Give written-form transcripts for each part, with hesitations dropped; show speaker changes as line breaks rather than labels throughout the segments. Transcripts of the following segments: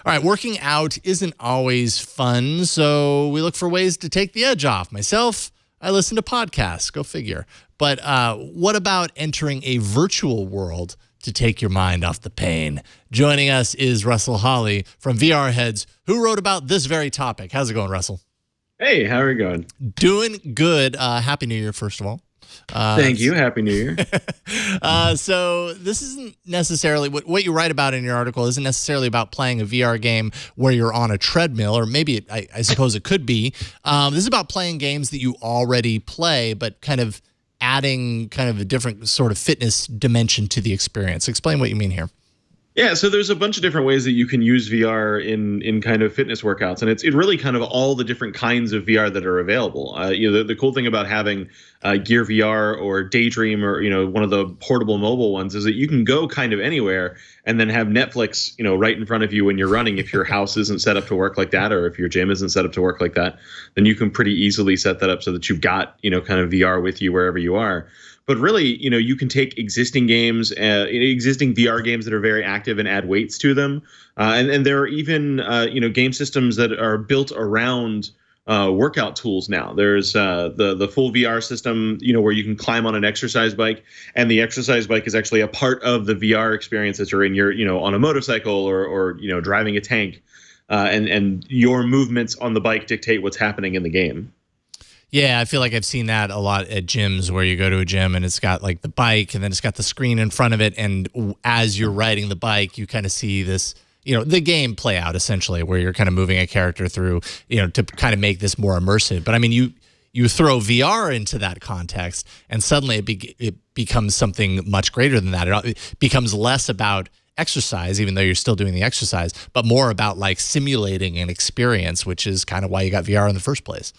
All right, working out isn't always fun, so we look for ways to take the edge off. Myself, I listen to podcasts, go figure. But what about entering a virtual world to take your mind off the pain? Joining us is Russell Hawley from VRheads, who wrote about this very topic. How's it going, Russell?
Hey, how are you going?
Doing good. Happy New Year, first of all.
Thank you. Happy New Year.
So this isn't necessarily what you write about in your article isn't necessarily about playing a VR game where you're on a treadmill, or maybe I suppose it could be. This is about playing games that you already play, but kind of adding kind of a different sort of fitness dimension to the experience. Explain what you mean here.
Yeah, so there's a bunch of different ways that you can use VR in kind of fitness workouts, and it's really kind of all the different kinds of VR that are available. The cool thing about having Gear VR or Daydream or one of the portable mobile ones is that you can go kind of anywhere and then have Netflix right in front of you when you're running. If your house isn't set up to work like that, or if your gym isn't set up to work like that, then you can pretty easily set that up so that you've got kind of VR with you wherever you are. But really, you can take existing games, existing VR games that are very active, and add weights to them. And there are even, game systems that are built around workout tools now. There's the full VR system, where you can climb on an exercise bike, and the exercise bike is actually a part of the VR experience that you're in. You're, on a motorcycle or driving a tank, and your movements on the bike dictate what's happening in the game.
Yeah, I feel like I've seen that a lot at gyms where you go to a gym and it's got like the bike and then it's got the screen in front of it. And as you're riding the bike, you kind of see this, the game play out essentially, where you're kind of moving a character through, to kind of make this more immersive. But I mean, you throw VR into that context and suddenly it becomes something much greater than that. It becomes less about exercise, even though you're still doing the exercise, but more about like simulating an experience, which is kind of why you got VR in the first place.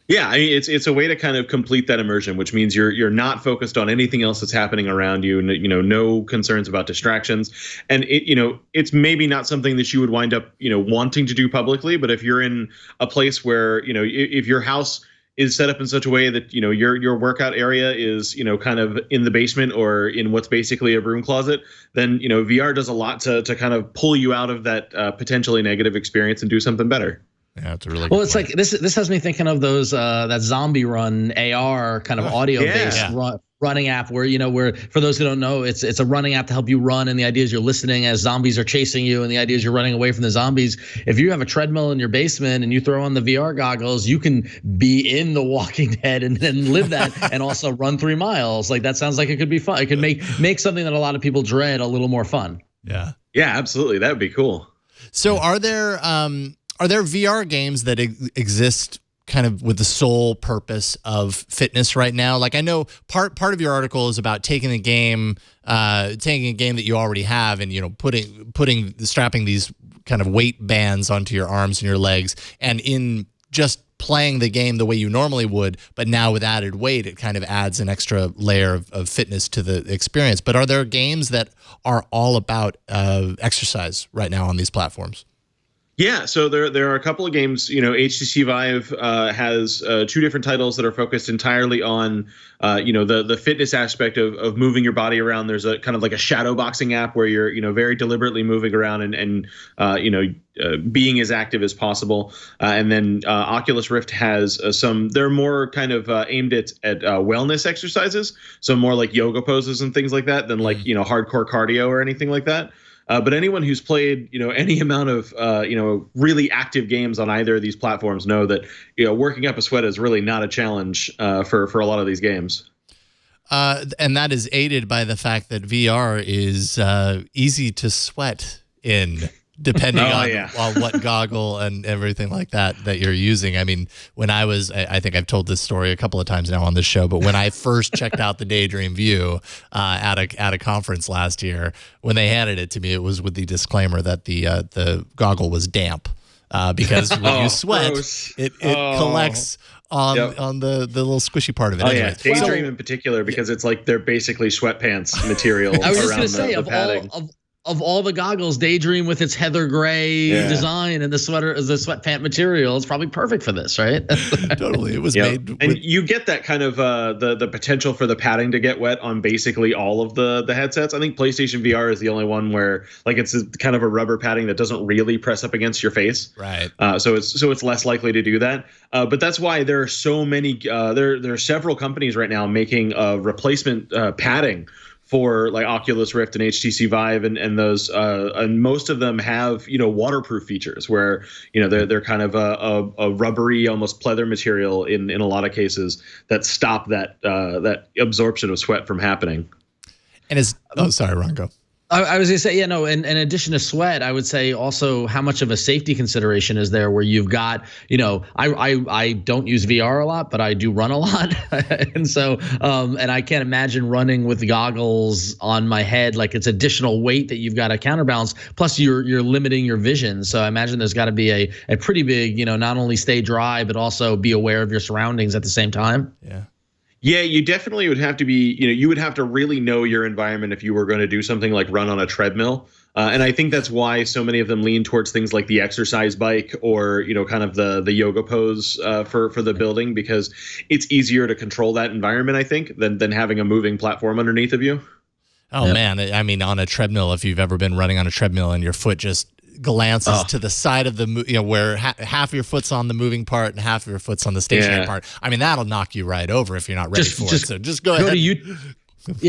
Yeah, I mean, it's a way to kind of complete that immersion, which means you're not focused on anything else that's happening around you, no concerns about distractions. And it's maybe not something that you would wind up, wanting to do publicly, but if you're in a place where, if your house is set up in such a way that, your workout area is, kind of in the basement or in what's basically a broom closet, then, VR does a lot to kind of pull you out of that potentially negative experience and do something better.
Yeah, it's a really
well. It's point. Like this has me thinking of those that Zombie Run AR kind of audio based running app where where for those who don't know, it's a running app to help you run, and the idea is you're listening as zombies are chasing you, and the idea is you're running away from the zombies. If you have a treadmill in your basement and you throw on the VR goggles, you can be in The Walking Dead and then live that and also run 3 miles. Like that sounds like it could be fun. It could make something that a lot of people dread a little more fun.
Yeah, absolutely, that would be cool.
So are there VR games that exist kind of with the sole purpose of fitness right now? Like I know part of your article is about taking a game that you already have and strapping these kind of weight bands onto your arms and your legs, and in just playing the game the way you normally would, but now with added weight, it kind of adds an extra layer of fitness to the experience. But are there games that are all about exercise right now on these platforms?
Yeah, so there are a couple of games. HTC Vive has 2 different titles that are focused entirely on the fitness aspect of moving your body around. There's a kind of like a shadow boxing app where you're very deliberately moving around and being as active as possible. And then Oculus Rift has some. They're more kind of aimed at wellness exercises, so more like yoga poses and things like that than like hardcore cardio or anything like that. But anyone who's played, any amount of, really active games on either of these platforms know that, working up a sweat is really not a challenge for a lot of these games.
And that is aided by the fact that VR is easy to sweat in, depending on what goggle and everything like that you're using. I mean, when I think I've told this story a couple of times now on this show, but when I first checked out the Daydream View at a conference last year, when they handed it to me, it was with the disclaimer that the goggle was damp because when you sweat, it collects on the little squishy part of it.
Anyway. Yeah, Daydream in particular, because it's like they're basically sweatpants material
I was just
around
gonna say,
the padding.
of all the goggles, Daydream with its heather gray design and the sweatpant material is probably perfect for this, right?
Totally, it was made.
And you get that kind of the potential for the padding to get wet on basically all of the headsets. I think PlayStation VR is the only one where like it's kind of a rubber padding that doesn't really press up against your face,
right?
So it's less likely to do that. But that's why there are so many. There are several companies right now making replacement padding for like Oculus Rift and HTC Vive and those and most of them have waterproof features where they're kind of a rubbery, almost pleather material in a lot of cases that stop that absorption of sweat from happening.
And sorry, Ron, go.
I was gonna say, in addition to sweat, I would say also how much of a safety consideration is there where you've got, I don't use VR a lot, but I do run a lot. And so, and I can't imagine running with goggles on my head, like it's additional weight that you've got to counterbalance. Plus you're limiting your vision. So I imagine there's got to be a pretty big, not only stay dry, but also be aware of your surroundings at the same time.
Yeah.
Yeah, you definitely would have to be, you would have to really know your environment if you were going to do something like run on a treadmill. And I think that's why so many of them lean towards things like the exercise bike or, kind of the yoga pose for the building, because it's easier to control that environment, I think, than having a moving platform underneath of you.
Oh, man. I mean, on a treadmill, if you've ever been running on a treadmill and your foot just glances to the side of the where half your foot's on the moving part and half of your foot's on the stationary part. I mean, that'll knock you right over if you're not ready for it. So just go ahead.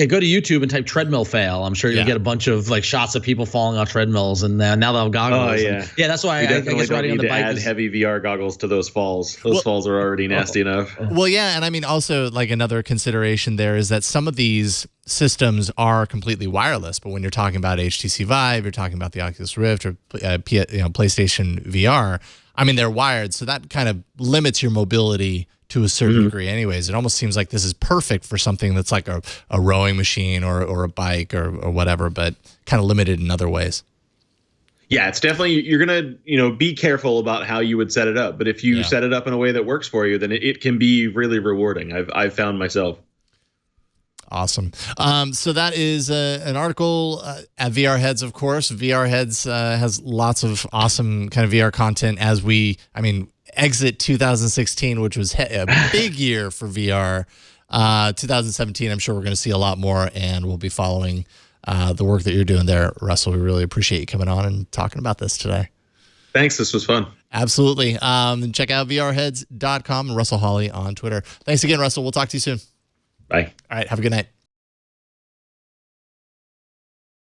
Go to YouTube and type treadmill fail. I'm sure you'll get a bunch of like shots of people falling off treadmills, and now they'll have goggles.
Oh yeah,
that's why I guess riding on the bike
add heavy VR goggles to those falls. Those falls are already nasty enough.
Well, yeah, and I mean also like another consideration there is that some of these systems are completely wireless, but when you're talking about HTC Vive, you're talking about the Oculus Rift or PlayStation VR. I mean, they're wired, so that kind of limits your mobility to a certain degree anyways. It almost seems like this is perfect for something that's like a rowing machine or a bike or whatever, but kind of limited in other ways.
Yeah, it's definitely, you're going to, be careful about how you would set it up. But if you set it up in a way that works for you, then it can be really rewarding. I've found myself.
Awesome. So that is an article at VRheads, of course. VRheads has lots of awesome kind of VR content as exit 2016, which was a big year for VR. 2017, I'm sure we're going to see a lot more, and we'll be following the work that you're doing there, Russell. We really appreciate you coming on and talking about this today.
Thanks. This was fun.
Absolutely. Check out VRheads.com and Russell Hawley on Twitter. Thanks again, Russell. We'll talk to you soon.
Bye.
All right. Have a good night.